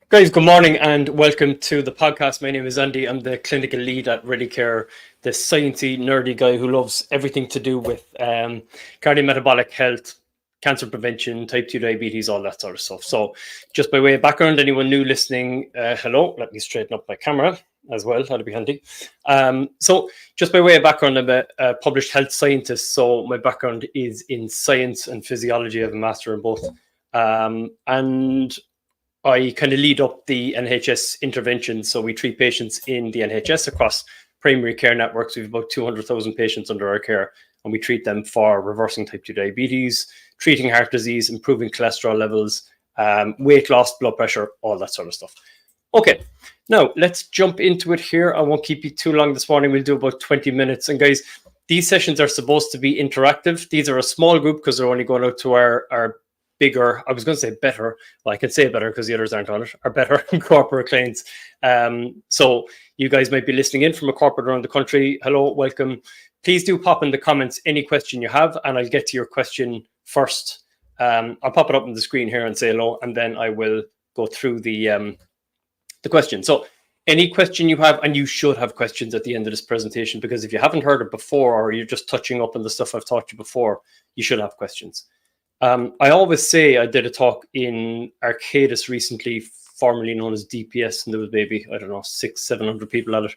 Guys, good morning and welcome to the podcast. My name is Andy. I'm the clinical lead at ReadyCare, the sciencey, nerdy guy who loves everything to do with cardiometabolic health, cancer prevention, type 2 diabetes, all that sort of stuff. So just by way of background, anyone new listening, hello, let me straighten up my camera as well, that'll be handy. So just by way of background, I'm a published health scientist. So my background is in science and physiology. I have a master in both. And I kind of lead up the NHS interventions. So we treat patients in the NHS across primary care networks. We have about 200,000 patients under our care, and we treat them for reversing type 2 diabetes, treating heart disease, improving cholesterol levels, weight loss, blood pressure, all that sort of stuff. Okay, now let's jump into it here. I won't keep you too long this morning. We'll do about 20 minutes. And guys, these sessions are supposed to be interactive. These are a small group because they're only going out to our bigger, I was going to say better, well, I can say better because the others aren't on it, are better corporate clients. So you guys might be listening in from a corporate around the country. Hello, welcome. Please do pop in the comments any question you have, and I'll get to your question first. I'll pop it up on the screen here and say hello, and then I will go through the question. So any question you have, and you should have questions at the end of this presentation, because if you haven't heard it before, or you're just touching up on the stuff I've taught you before, you should have questions. I always say I did a talk in Arcadis recently, formerly known as DPS, and there was maybe, I don't know, 600-700 people at it.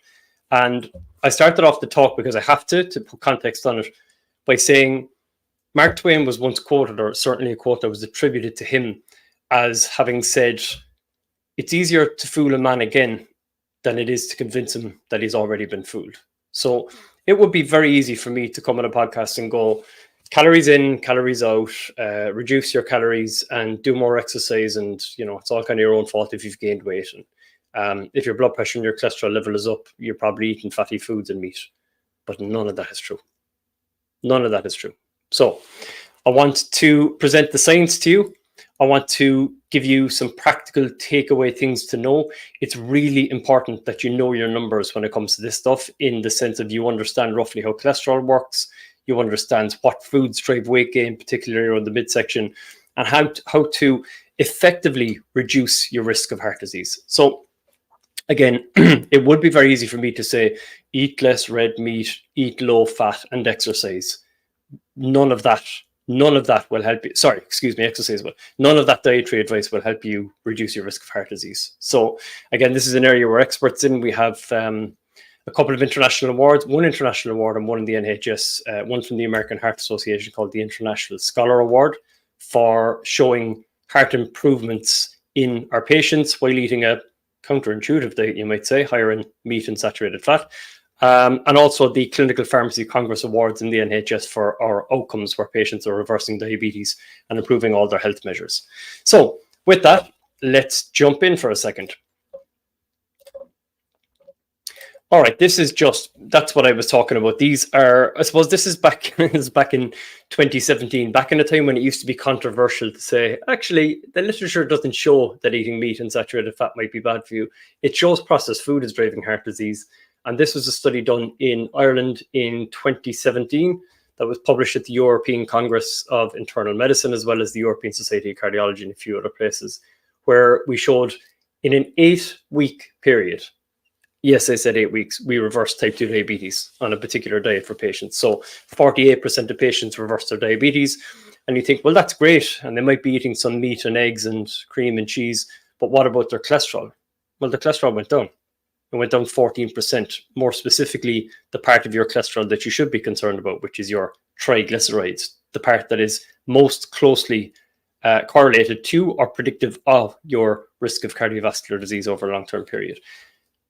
And I started off the talk because I have to put context on it by saying Mark Twain was once quoted, or certainly a quote that was attributed to him, as having said, "It's easier to fool a man again than it is to convince him that he's already been fooled." So it would be very easy for me to come on a podcast and go, calories in, calories out, reduce your calories and do more exercise. And, you know, it's all kind of your own fault if you've gained weight. And if your blood pressure and your cholesterol level is up, you're probably eating fatty foods and meat. But none of that is true. None of that is true. So I want to present the science to you. I want to give you some practical takeaway things to know. It's really important that you know your numbers when it comes to this stuff, in the sense of you understand roughly how cholesterol works, you understand what foods drive weight gain, particularly around the midsection, and how to effectively reduce your risk of heart disease. So again, it would be very easy for me to say, eat less red meat, eat low fat, and exercise. None of that will help you. Sorry, excuse me, exercise will. None of that dietary advice will help you reduce your risk of heart disease. So again, this is an area we're experts in. We have a couple of international awards, one international award and one in the NHS, one from the American Heart Association called the International Scholar Award, for showing heart improvements in our patients while eating a counterintuitive diet, you might say, higher in meat and saturated fat. And also the Clinical Pharmacy Congress Awards in the NHS for our outcomes, where patients are reversing diabetes and improving all their health measures. So with that, let's jump in for a second. All right, that's what I was talking about. These are, I suppose this is back in 2017, back in a time when it used to be controversial to say, actually, the literature doesn't show that eating meat and saturated fat might be bad for you. It shows processed food is driving heart disease. And this was a study done in Ireland in 2017 that was published at the European Congress of Internal Medicine, as well as the European Society of Cardiology and a few other places, where we showed in an 8-week period, yes, I said 8 weeks, we reversed type 2 diabetes on a particular diet for patients. So 48% of patients reversed their diabetes. And you think, well, that's great. And they might be eating some meat and eggs and cream and cheese. But what about their cholesterol? Well, the cholesterol went down. It went down 14%. More specifically, the part of your cholesterol that you should be concerned about, which is your triglycerides, the part that is most closely correlated to or predictive of your risk of cardiovascular disease over a long-term period.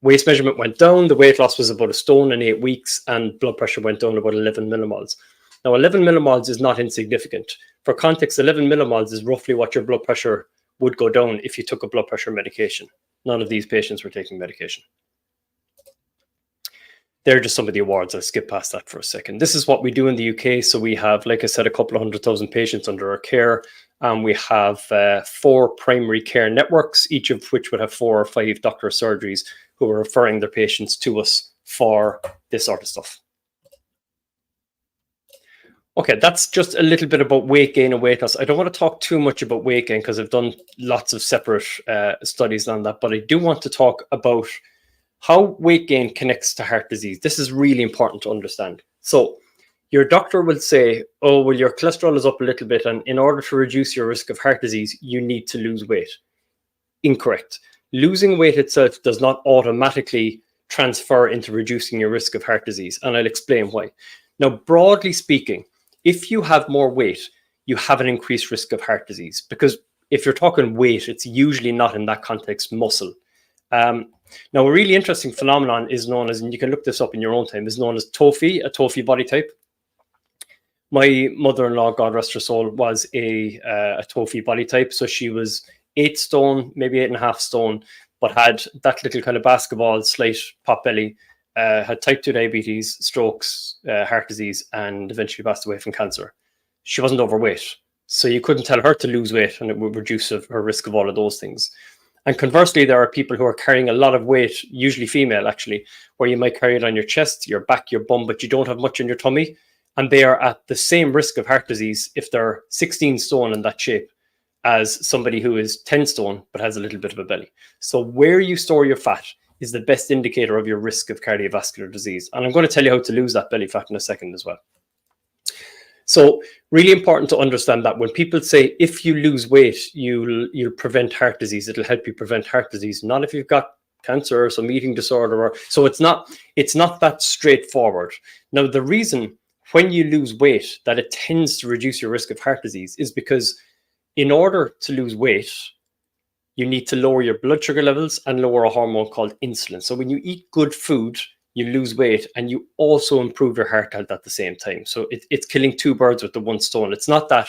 Waist measurement went down. The weight loss was about 1 stone in 8 weeks, and blood pressure went down about 11 millimoles. Now, 11 millimoles is not insignificant. For context, 11 millimoles is roughly what your blood pressure would go down if you took a blood pressure medication. None of these patients were taking medication. They're just some of the awards. I'll skip past that for a second. This is what we do in the UK. So we have, like I said, a couple of 100,000 patients under our care. We have 4 primary care networks, each of which would have 4 or 5 doctor surgeries who are referring their patients to us for this sort of stuff. Okay, that's just a little bit about weight gain and weight loss. I don't want to talk too much about weight gain because I've done lots of separate studies on that, but I do want to talk about how weight gain connects to heart disease. This is really important to understand. So your doctor will say, oh, well, your cholesterol is up a little bit, and in order to reduce your risk of heart disease, you need to lose weight. Incorrect. Losing weight itself does not automatically transfer into reducing your risk of heart disease, and I'll explain why. Now, broadly speaking, if you have more weight, you have an increased risk of heart disease, because if you're talking weight, it's usually not in that context muscle. Now, a really interesting phenomenon is known as, and you can look this up in your own time, is known as TOFI, a TOFI body type. My mother-in-law, God rest her soul, was a TOFI body type. So she was 8 stone, maybe 8.5 stone, but had that little kind of basketball, slight pot belly, had type 2 diabetes, strokes, heart disease, and eventually passed away from cancer. She wasn't overweight. So you couldn't tell her to lose weight, and it would reduce her risk of all of those things. And conversely, there are people who are carrying a lot of weight, usually female actually, where you might carry it on your chest, your back, your bum, but you don't have much in your tummy. And they are at the same risk of heart disease if they're 16 stone in that shape as somebody who is 10 stone but has a little bit of a belly. So where you store your fat is the best indicator of your risk of cardiovascular disease. And I'm going to tell you how to lose that belly fat in a second as well. So really important to understand that when people say, if you lose weight, you'll prevent heart disease, it'll help you prevent heart disease, not if you've got cancer or some eating disorder. So it's not that straightforward. Now, the reason when you lose weight that it tends to reduce your risk of heart disease is because in order to lose weight, you need to lower your blood sugar levels and lower a hormone called insulin. So when you eat good food, you lose weight and you also improve your heart health at the same time. So it's killing two birds with the one stone. It's not that,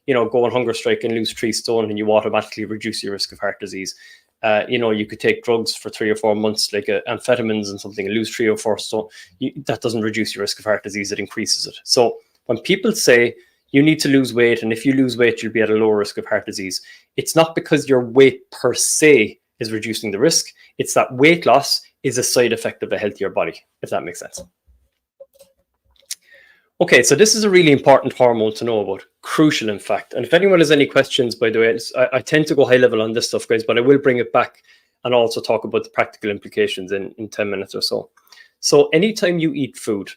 go on hunger strike and lose 3 stone and you automatically reduce your risk of heart disease. You could take drugs for 3 or 4 months, like amphetamines and something, and lose 3 or 4 stone. That doesn't reduce your risk of heart disease, it increases it. So when people say you need to lose weight, and if you lose weight, you'll be at a lower risk of heart disease, it's not because your weight per se is reducing the risk. It's that weight loss is a side effect of a healthier body, if that makes sense. Okay, so this is a really important hormone to know about, crucial in fact. And if anyone has any questions, by the way, I tend to go high level on this stuff, guys, but I will bring it back and also talk about the practical implications in 10 minutes or so. So anytime you eat food,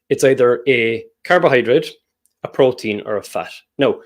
it's either a carbohydrate, a protein, or a fat. Now,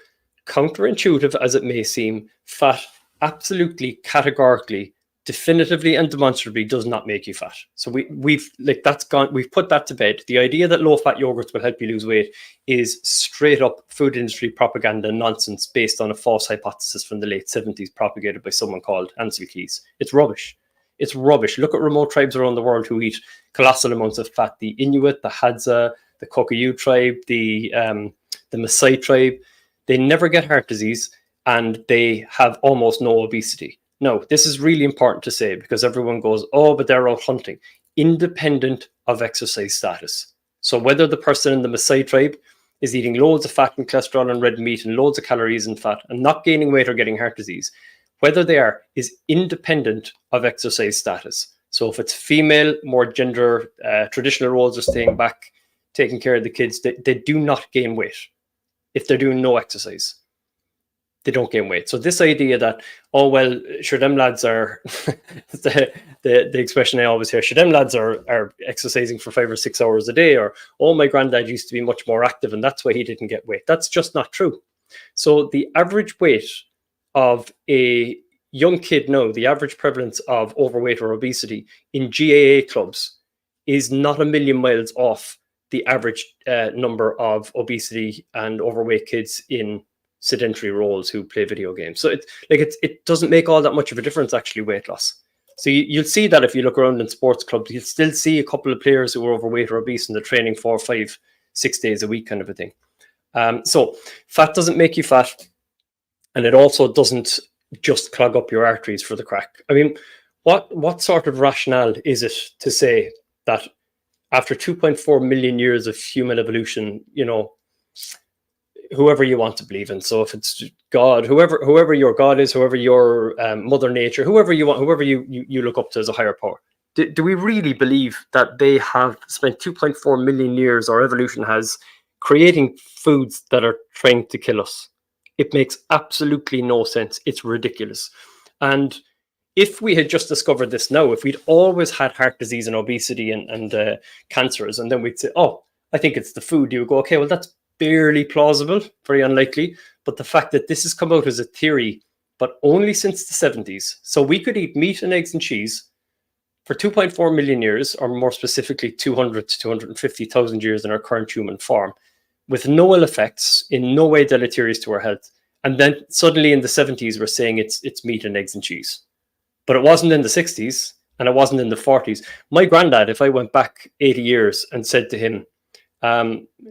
counterintuitive as it may seem, fat absolutely, categorically, definitively and demonstrably does not make you fat. So we've put that to bed. The idea that low-fat yogurts will help you lose weight is straight up food industry propaganda nonsense based on a false hypothesis from the late 70s propagated by someone called Ansel Keys. It's rubbish. It's rubbish. Look at remote tribes around the world who eat colossal amounts of fat. The Inuit, the Hadza, the Kokoyu tribe, the Maasai tribe. They never get heart disease and they have almost no obesity. No, this is really important to say because everyone goes, oh, but they're out hunting, independent of exercise status. So whether the person in the Maasai tribe is eating loads of fat and cholesterol and red meat and loads of calories and fat and not gaining weight or getting heart disease, whether they are is independent of exercise status. So if it's female, more gender traditional roles are staying back, taking care of the kids, they do not gain weight if they're doing no exercise. They don't gain weight. So this idea that, oh, well, sure, them lads are, the expression I always hear, sure, them lads are exercising for 5 or 6 hours a day, or, oh, my granddad used to be much more active and that's why he didn't get weight. That's just not true. So the average weight of a young kid now, the average prevalence of overweight or obesity in GAA clubs is not a million miles off the average number of obesity and overweight kids in sedentary roles who play video games. So it doesn't make all that much of a difference, actually, weight loss. So you'll see that if you look around in sports clubs, you'll still see a couple of players who are overweight or obese and they're training 4, 5, 6 days a week kind of a thing. So fat doesn't make you fat, and it also doesn't just clog up your arteries for the crack. I mean, what sort of rationale is it to say that after 2.4 million years of human evolution, whoever you want to believe in, so if it's God, whoever your God is, whoever your mother nature, whoever you want, whoever you look up to as a higher power, do we really believe that they have spent 2.4 million years, or evolution has creating foods that are trying to kill us. It makes absolutely no sense. It's ridiculous. And if we had just discovered this now, if we'd always had heart disease and obesity and cancers, and then we'd say, oh, I think it's the food, you would go, okay, well, that's barely plausible, very unlikely. But the fact that this has come out as a theory, but only since the 70s. So we could eat meat and eggs and cheese for 2.4 million years, or more specifically 200 to 250,000 years in our current human form, with no ill effects, in no way deleterious to our health. And then suddenly in the 70s, we're saying it's meat and eggs and cheese. But it wasn't in the 60s and it wasn't in the 40s. My granddad, if I went back 80 years and said to him,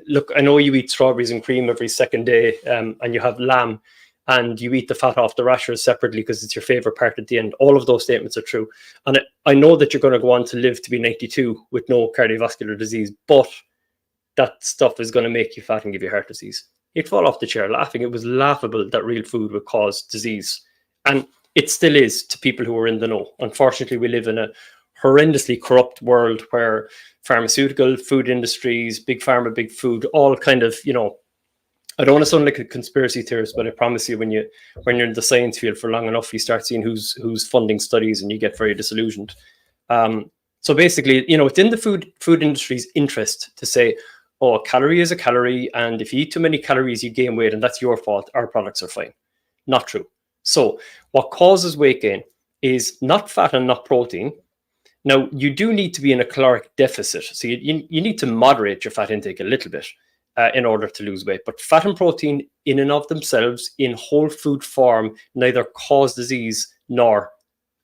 look, I know you eat strawberries and cream every second day, and you have lamb, and you eat the fat off the rashers separately because it's your favorite part at the end. All of those statements are true. And I know that you're going to go on to live to be 92 with no cardiovascular disease, but that stuff is going to make you fat and give you heart disease. He'd fall off the chair laughing. It was laughable that real food would cause disease. And it still is to people who are in the know. Unfortunately, we live in a horrendously corrupt world where pharmaceutical, food industries, big pharma, big food, all kind of, I don't want to sound like a conspiracy theorist, but I promise you, when you're in the science field for long enough, you start seeing who's funding studies, and you get very disillusioned. So basically, it's in the food industry's interest to say, oh, a calorie is a calorie, and if you eat too many calories, you gain weight, and that's your fault. Our products are fine. Not true. So what causes weight gain is not fat and not protein. Now, you do need to be in a caloric deficit. So you need to moderate your fat intake a little bit in order to lose weight. But fat and protein in and of themselves in whole food form neither cause disease nor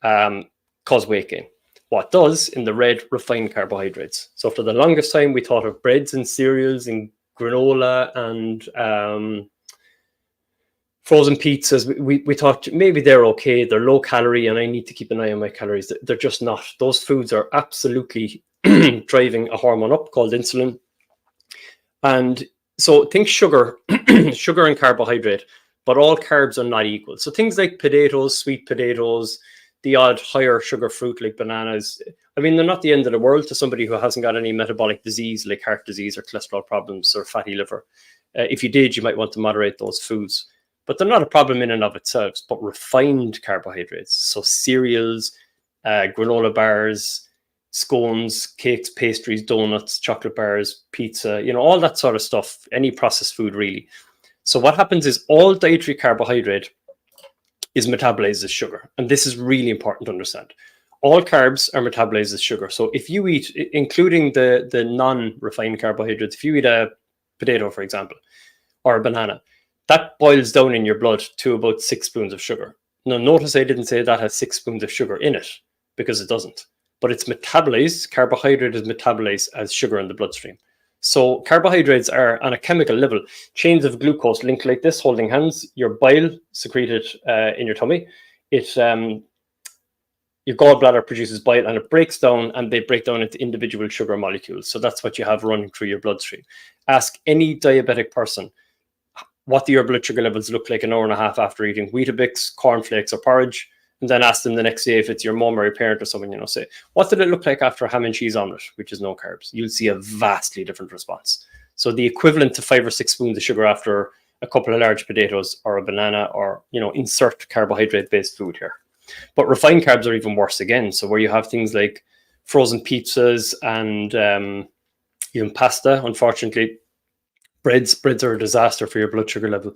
cause weight gain. What does in the red, refined carbohydrates. So for the longest time, we thought of breads and cereals and granola and frozen pizzas. We thought maybe they're okay. They're low calorie and I need to keep an eye on my calories. They're just not. Those foods are absolutely driving a hormone up called insulin. And so think sugar, sugar and carbohydrate, but all carbs are not equal. So things like potatoes, sweet potatoes, the odd higher sugar fruit like bananas, I mean, they're not the end of the world to somebody who hasn't got any metabolic disease like heart disease or cholesterol problems or fatty liver. If you did, you might want to moderate those foods. But they're not a problem in and of itself. But refined carbohydrates, so cereals, granola bars, scones, cakes, pastries, donuts, chocolate bars, pizza, all that sort of stuff, any processed food really. So what happens is all dietary carbohydrate is metabolized as sugar. And this is really important to understand. All carbs are metabolized as sugar. So if you eat, including the non-refined carbohydrates, if you eat a potato, for example, or a banana, that boils down in your blood to about 6 spoons of sugar. Now, notice I didn't say that has 6 spoons of sugar in it, because it doesn't. But it's metabolized, carbohydrate is metabolized as sugar in the bloodstream. So carbohydrates are, on a chemical level, chains of glucose linked like this, holding hands. Your bile secreted in your tummy. Your gallbladder produces bile and it breaks down, and they break down into individual sugar molecules. So that's what you have running through your bloodstream. Ask any diabetic person what your blood sugar levels look like an hour and a half after eating Weetabix, cornflakes, or porridge, and then ask them the next day if it's your mom or your parent or someone, say, what did it look like after a ham and cheese omelette, which is no carbs? You'll see a vastly different response. So the equivalent to 5 or 6 spoons of sugar after a couple of large potatoes or a banana, or, insert carbohydrate-based food here. But refined carbs are even worse again. So where you have things like frozen pizzas and even pasta, unfortunately, breads are a disaster for your blood sugar level.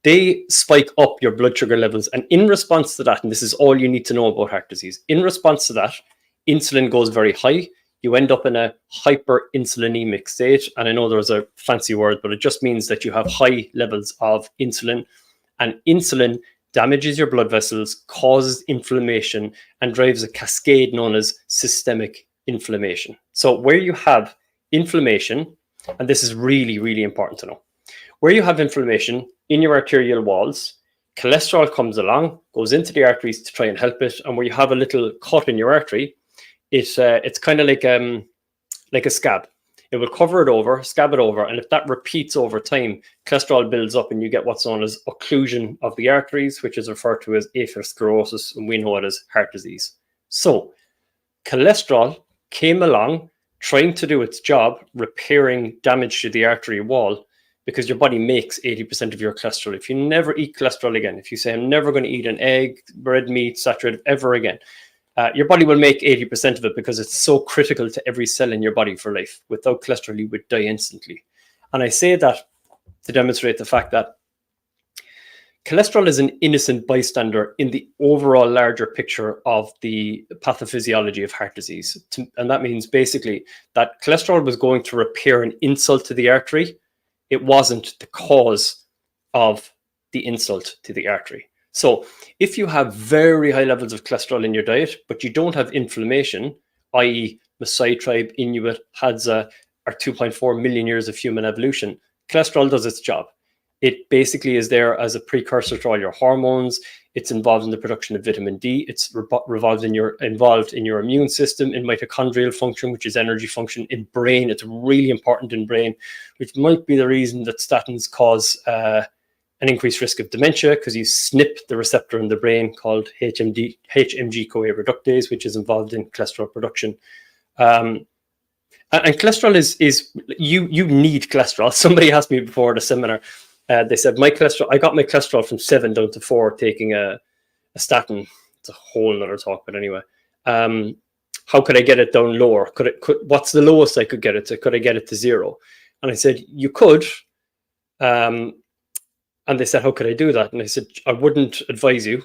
They spike up your blood sugar levels. And in response to that, and this is all you need to know about heart disease, in response to that, insulin goes very high. You end up in a hyperinsulinemic state. And I know there's a fancy word, but it just means that you have high levels of insulin. And insulin damages your blood vessels, causes inflammation, and drives a cascade known as systemic inflammation. So where you have inflammation, and this is really, really important to know, where you have inflammation in your arterial walls, cholesterol comes along, goes into the arteries to try and help it. And where you have a little cut in your artery, it's kind of like a scab. It will cover it over, scab it over. And if that repeats over time, cholesterol builds up and you get what's known as occlusion of the arteries, which is referred to as atherosclerosis, and we know it as heart disease. So cholesterol came along, trying to do its job, repairing damage to the artery wall, because your body makes 80% of your cholesterol. If you never eat cholesterol again, if you say, I'm never going to eat an egg, red meat, saturated ever again, your body will make 80% of it because it's so critical to every cell in your body for life. Without cholesterol, you would die instantly. And I say that to demonstrate the fact that cholesterol is an innocent bystander in the overall larger picture of the pathophysiology of heart disease. And that means basically that cholesterol was going to repair an insult to the artery. It wasn't the cause of the insult to the artery. So if you have very high levels of cholesterol in your diet, but you don't have inflammation, i.e. Maasai tribe, Inuit, Hadza, or 2.4 million years of human evolution, cholesterol does its job. It basically is there as a precursor to all your hormones. It's involved in the production of vitamin D. It's involved in your immune system, in mitochondrial function, which is energy function, in brain. It's really important in brain, which might be the reason that statins cause an increased risk of dementia, because you snip the receptor in the brain called HMG-CoA reductase, which is involved in cholesterol production. And cholesterol is you need cholesterol. Somebody asked me before the seminar. They said my cholesterol. I got my cholesterol from 7 down to 4 taking a statin. It's a whole other talk, but anyway. How could I get it down lower? What's the lowest I could get it to? Could I get it to 0? And I said you could. And they said, how could I do that? And I said, I wouldn't advise you.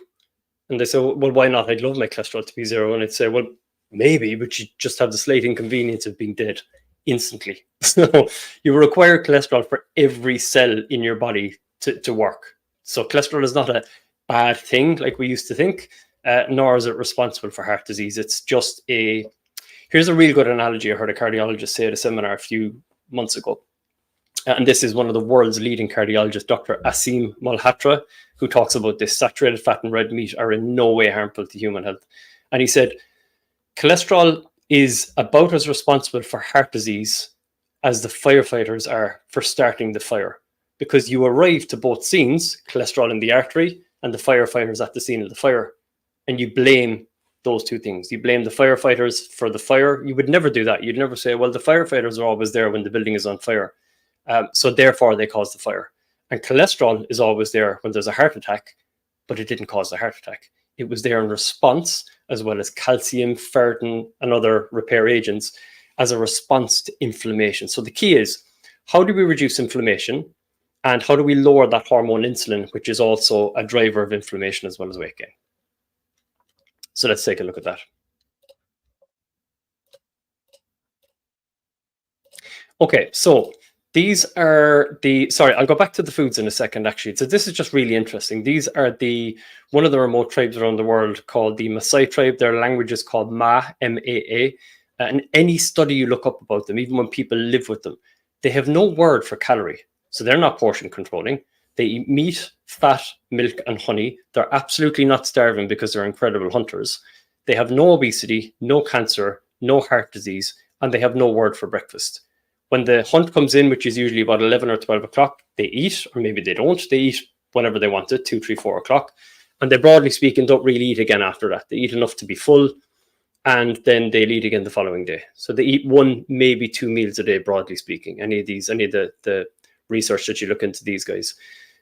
And they said, well, why not? I'd love my cholesterol to be 0. And I'd say, well, maybe, but you just have the slight inconvenience of being dead instantly. So you require cholesterol for every cell in your body to work. So cholesterol is not a bad thing like we used to think, nor is it responsible for heart disease. It's just here's a real good analogy I heard a cardiologist say at a seminar a few months ago. And this is one of the world's leading cardiologists, Dr. Aseem Malhotra, who talks about this. Saturated fat and red meat are in no way harmful to human health. And he said, cholesterol is about as responsible for heart disease as the firefighters are for starting the fire, because you arrive to both scenes, cholesterol in the artery and the firefighters at the scene of the fire, and you blame those two things. You blame the firefighters for the fire. You would never do that. You'd never say, well, the firefighters are always there when the building is on fire, so therefore they caused the fire. And cholesterol is always there when there's a heart attack, but it didn't cause the heart attack. It was there in response, as well as calcium, ferritin, and other repair agents, as a response to inflammation. So the key is, how do we reduce inflammation? And how do we lower that hormone insulin, which is also a driver of inflammation as well as weight gain? So let's take a look at that. Okay, so these are sorry, I'll go back to the foods in a second, actually. So this is just really interesting. These are one of the remote tribes around the world called the Maasai tribe. Their language is called Ma, M-A-A. And any study you look up about them, even when people live with them, they have no word for calorie. So they're not portion controlling. They eat meat, fat, milk, and honey. They're absolutely not starving because they're incredible hunters. They have no obesity, no cancer, no heart disease, and they have no word for breakfast. When the hunt comes in, which is usually about 11 or 12 o'clock, they eat, or maybe they don't. They eat whenever they want it, 2, 3, 4 o'clock. And they, broadly speaking, don't really eat again after that. They eat enough to be full, and then they'll eat again the following day. So they eat 1, maybe 2 meals a day, broadly speaking. Any of the research that you look into these guys.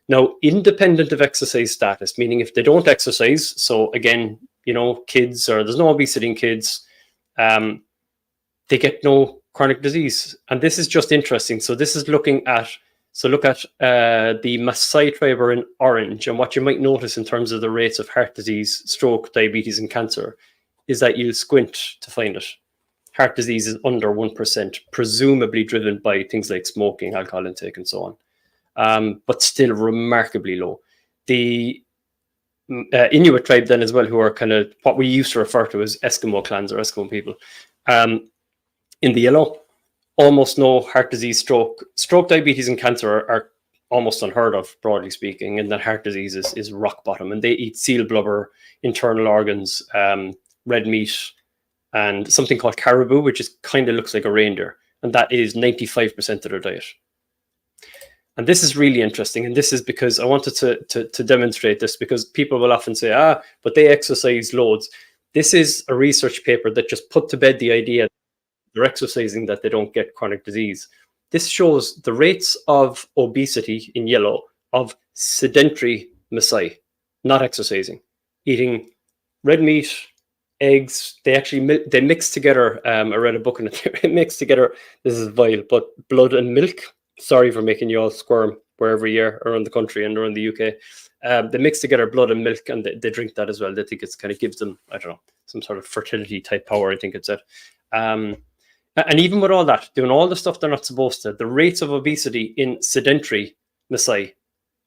Now, independent of exercise status, meaning if they don't exercise, so again, kids, or there's no obesity in kids, they get no chronic disease. And this is just interesting. So this is look at the Maasai tribe are in orange, and what you might notice in terms of the rates of heart disease, stroke, diabetes, and cancer is that you'll squint to find it. Heart disease is under 1%, presumably driven by things like smoking, alcohol intake, and so on, but still remarkably low. The Inuit tribe then as well, who are kind of what we used to refer to as Eskimo clans or Eskimo people, in the yellow, almost no heart disease, stroke, diabetes, and cancer are almost unheard of, broadly speaking, and then heart disease is rock bottom. And they eat seal blubber, internal organs, red meat, and something called caribou, which is kind of looks like a reindeer, and that is 95% of their diet. And this is really interesting, and this is because I wanted to demonstrate this, because people will often say, but they exercise loads. This is a research paper that just put to bed the idea they're exercising, that they don't get chronic disease. This shows the rates of obesity in yellow of sedentary Maasai, not exercising, eating red meat, eggs. They actually they mix together. I read a book and it mix together. This is vile, but blood and milk. Sorry for making you all squirm wherever you are around the country and around the UK. They mix together blood and milk, and they drink that as well. They think it's kind of gives them, I don't know, some sort of fertility type power, I think it said. And even with all that, doing all the stuff they're not supposed to, the rates of obesity in sedentary Maasai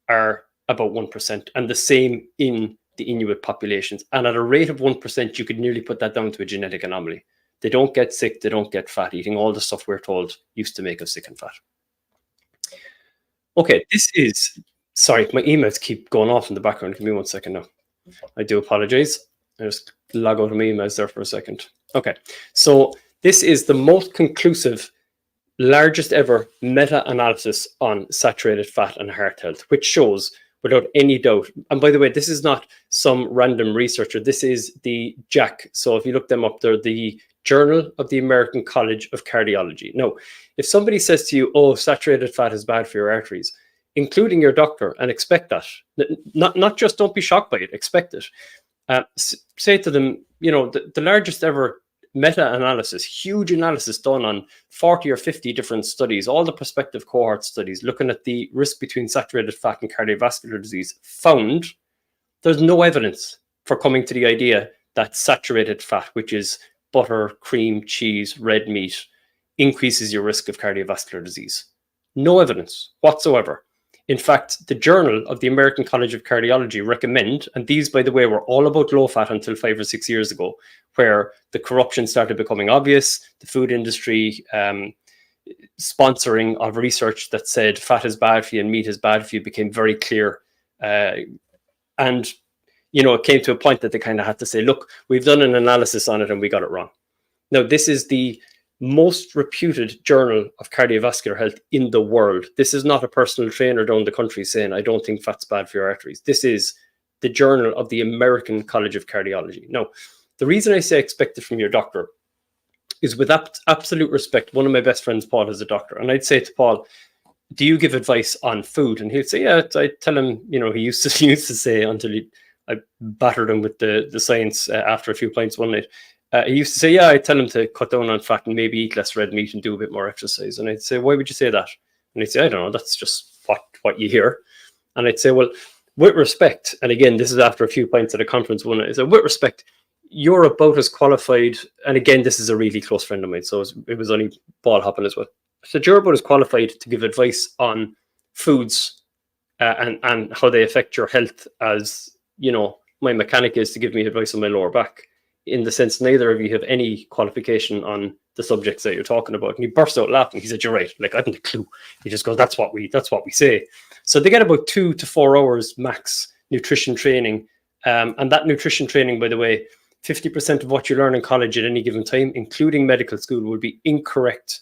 are about 1%, and the same in the Inuit populations. And at a rate of 1%, you could nearly put that down to a genetic anomaly. They don't get sick, they don't get fat, eating all the stuff we're told used to make us sick and fat. Okay, this is, sorry, my emails keep going off in the background. Give me 1 second now. I do apologize. I just log out of my emails there for a second. Okay, so this is the most conclusive, largest ever meta-analysis on saturated fat and heart health, which shows without any doubt, and by the way, this is not some random researcher, this is the JACC. So if you look them up, they're the Journal of the American College of Cardiology. Now, if somebody says to you, oh, saturated fat is bad for your arteries, including your doctor, and expect that, not just don't be shocked by it, expect it. Say to them, you know, the largest ever meta-analysis, huge analysis done on 40 or 50 different studies, all the prospective cohort studies looking at the risk between saturated fat and cardiovascular disease, found there's no evidence for coming to the idea that saturated fat, which is butter, cream, cheese, red meat, increases your risk of cardiovascular disease. No evidence whatsoever. In fact, the Journal of the American College of Cardiology recommend, and these, by the way, were all about low fat until 5 or 6 years ago, where the corruption started becoming obvious, the food industry sponsoring of research that said fat is bad for you and meat is bad for you became very clear. And, you know, it came to a point that they kind of had to say, look, we've done an analysis on it and we got it wrong. Now, this is the most reputed journal of cardiovascular health in the world. This is not a personal trainer down the country saying, I don't think fat's bad for your arteries. This is the Journal of the American College of Cardiology. Now, the reason I say expect it from your doctor is, with absolute respect, one of my best friends, Paul, is a doctor. And I'd say to Paul, do you give advice on food? And he'd say, yeah. I tell him, you know, he used to say, until I battered him with the science after a few pints one night. He used to say, yeah, I tell him to cut down on fat and maybe eat less red meat and do a bit more exercise. And I'd say, why would you say that? And he'd say, I don't know, that's just what you hear. And I'd say, well, with respect, and again, this is after a few pints at a conference one night, I said, with respect, you're about as qualified, and again, this is a really close friend of mine, so it was only ball hopping as well. I said, you're about as qualified to give advice on foods and how they affect your health as, you know, my mechanic is to give me advice on my lower back. In the sense, neither of you have any qualification on the subjects that you're talking about. And he burst out laughing. He said, you're right. Like, I haven't a clue. He just goes, that's what we say. So they get about 2 to 4 hours max nutrition training. And that nutrition training, by the way, 50% of what you learn in college at any given time, including medical school, will be incorrect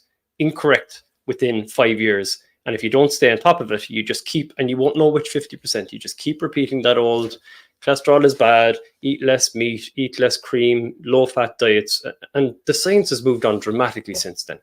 within 5 years. And if you don't stay on top of it, you just keep, and you won't know which 50%, you just keep repeating that old, cholesterol is bad, eat less meat, eat less cream, low-fat diets. And the science has moved on dramatically since then.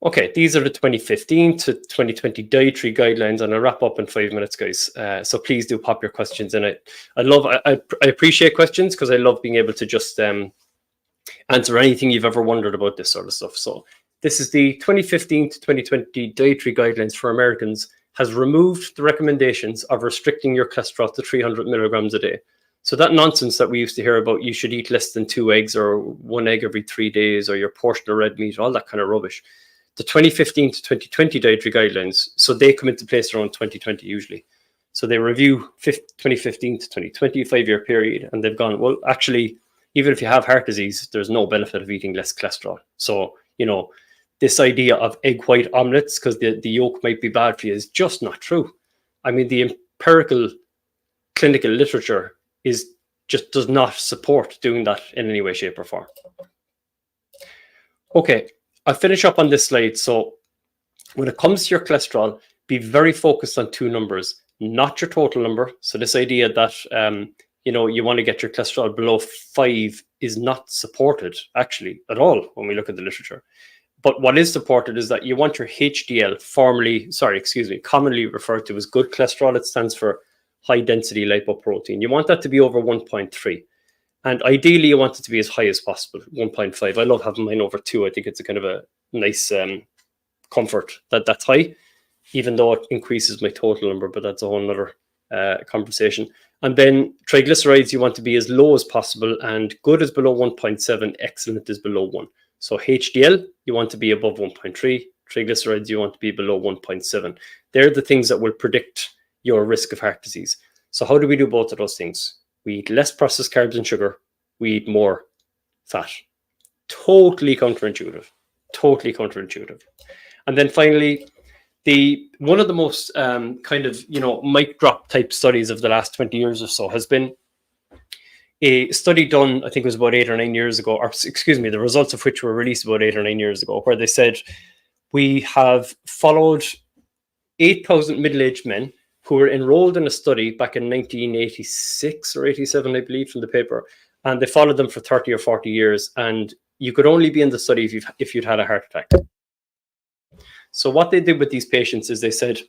Okay, these are the 2015 to 2020 dietary guidelines, and I'll wrap up in 5 minutes, guys. So please do pop your questions in. I appreciate questions, because I love being able to just answer anything you've ever wondered about this sort of stuff. So this is the 2015 to 2020 dietary guidelines for Americans. Has removed the recommendations of restricting your cholesterol to 300 milligrams a day. So that nonsense that we used to hear about, you should eat less than 2 eggs or 1 egg every 3 days, or your portion of red meat, all that kind of rubbish. The 2015 to 2020 dietary guidelines, so they come into place around 2020 usually. So they review 2015 to 2020, 5-year period, and they've gone, well, actually, even if you have heart disease, there's no benefit of eating less cholesterol. So, you know, this idea of egg white omelets, because the yolk might be bad for you, is just not true. I mean, the empirical clinical literature does not support doing that in any way, shape, or form. Okay, I'll finish up on this slide. So when it comes to your cholesterol, be very focused on 2 numbers, not your total number. So this idea that you know, you want to get your cholesterol below 5 is not supported actually at all when we look at the literature. But what is supported is that you want your HDL, commonly referred to as good cholesterol. It stands for high density lipoprotein. You want that to be over 1.3. And ideally, you want it to be as high as possible, 1.5. I love having mine over 2. I think it's a kind of a nice comfort that that's high, even though it increases my total number, but that's a whole other conversation. And then triglycerides, you want to be as low as possible, and good is below 1.7, excellent is below 1. So HDL, you want to be above 1.3. Triglycerides, you want to be below 1.7. They're the things that will predict your risk of heart disease. So how do we do both of those things? We eat less processed carbs and sugar. We eat more fat. Totally counterintuitive. Totally counterintuitive. And then finally, one of the most mic drop type studies of the last 20 years or so has been a study done, I think it was about 8 or 9 years ago, the results of which were released about 8 or 9 years ago, where they said, we have followed 8,000 middle-aged men who were enrolled in a study back in 1986 or 87, I believe, from the paper, and they followed them for 30 or 40 years, and you could only be in the study if you'd had a heart attack. So what they did with these patients is they said,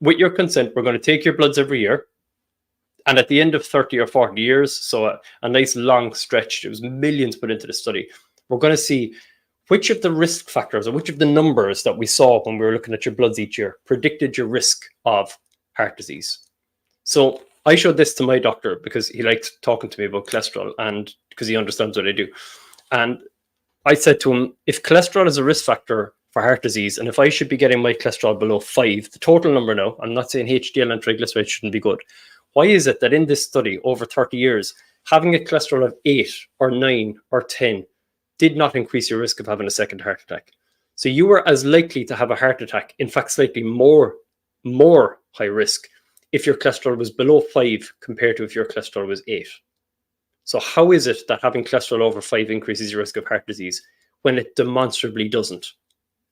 with your consent, we're going to take your bloods every year. And at the end of 30 or 40 years, so a nice long stretch, there was millions put into the study, we're going to see which of the risk factors or which of the numbers that we saw when we were looking at your bloods each year predicted your risk of heart disease. So I showed this to my doctor because he liked talking to me about cholesterol and because he understands what I do. And I said to him, if cholesterol is a risk factor for heart disease, and if I should be getting my cholesterol below 5, the total number now, I'm not saying HDL and triglycerides shouldn't be good. Why is it that in this study over 30 years, having a cholesterol of 8 or 9 or 10 did not increase your risk of having a second heart attack? So you were as likely to have a heart attack, in fact, slightly more high risk if your cholesterol was below 5 compared to if your cholesterol was 8. So how is it that having cholesterol over 5 increases your risk of heart disease when it demonstrably doesn't?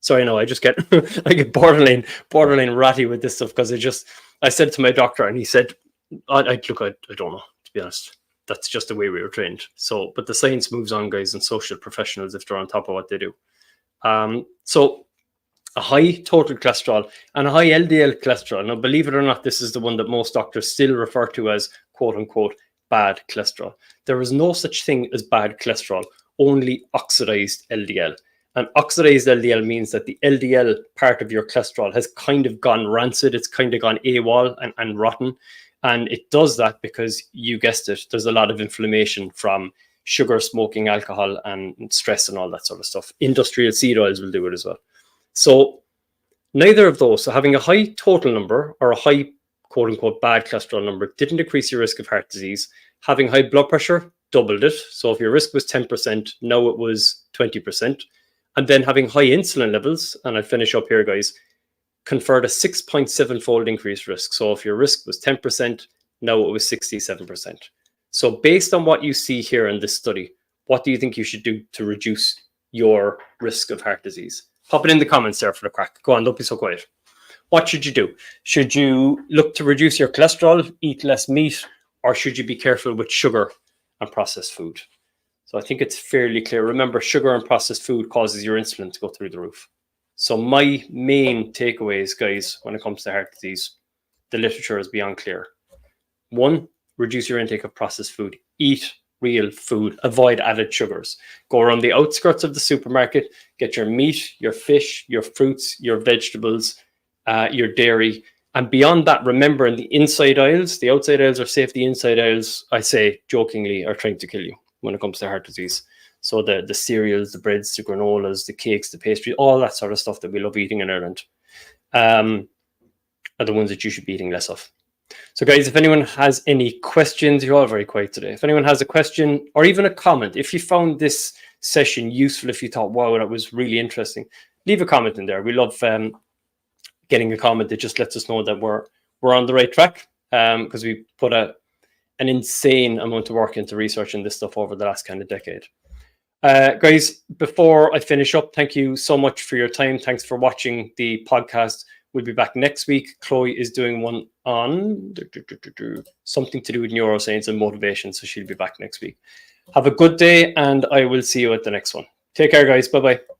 So I know I just get I get borderline ratty with this stuff because I said to my doctor and he said, I don't know, to be honest. That's just the way we were trained. So, but the science moves on, guys, and social professionals, if they're on top of what they do. So a high total cholesterol and a high LDL cholesterol. Now, believe it or not, this is the one that most doctors still refer to as quote unquote bad cholesterol. There is no such thing as bad cholesterol, only oxidized LDL. And oxidized LDL means that the LDL part of your cholesterol has kind of gone rancid. It's kind of gone AWOL and rotten. And it does that because, you guessed it, there's a lot of inflammation from sugar, smoking, alcohol, and stress and all that sort of stuff. Industrial seed oils will do it as well. So neither of those, so having a high total number or a high quote unquote bad cholesterol number didn't decrease your risk of heart disease. Having high blood pressure doubled it. So if your risk was 10%, now it was 20%. And then having high insulin levels, and I'll finish up here, guys, conferred a 6.7-fold increased risk. So if your risk was 10%, now it was 67%. So based on what you see here in this study, what do you think you should do to reduce your risk of heart disease? Pop it in the comments there for the crack. Go on, don't be so quiet. What should you do? Should you look to reduce your cholesterol, eat less meat, or should you be careful with sugar and processed food? So I think it's fairly clear. Remember, sugar and processed food causes your insulin to go through the roof. So my main takeaways, guys, when it comes to heart disease, the literature is beyond clear. 1, reduce your intake of processed food. Eat real food. Avoid added sugars. Go around the outskirts of the supermarket. Get your meat, your fish, your fruits, your vegetables, your dairy. And beyond that, remember, in the inside aisles, the outside aisles are safe. The inside aisles, I say jokingly, are trying to kill you when it comes to heart disease. So the cereals, the breads, the granolas, the cakes, the pastry, all that sort of stuff that we love eating in Ireland are the ones that you should be eating less of. So guys, if anyone has any questions, you're all very quiet today. If anyone has a question or even a comment, if you found this session useful, if you thought, wow, that was really interesting, leave a comment in there. We love getting a comment that just lets us know that we're on the right track because we put an insane amount of work into researching this stuff over the last kind of decade. Guys, before I finish up, thank you so much for your time. Thanks for watching the podcast. We'll be back next week. Chloe is doing one on something to do with neuroscience and motivation, so she'll be back next week. Have a good day, and I will see you at the next one. Take care, guys. Bye bye.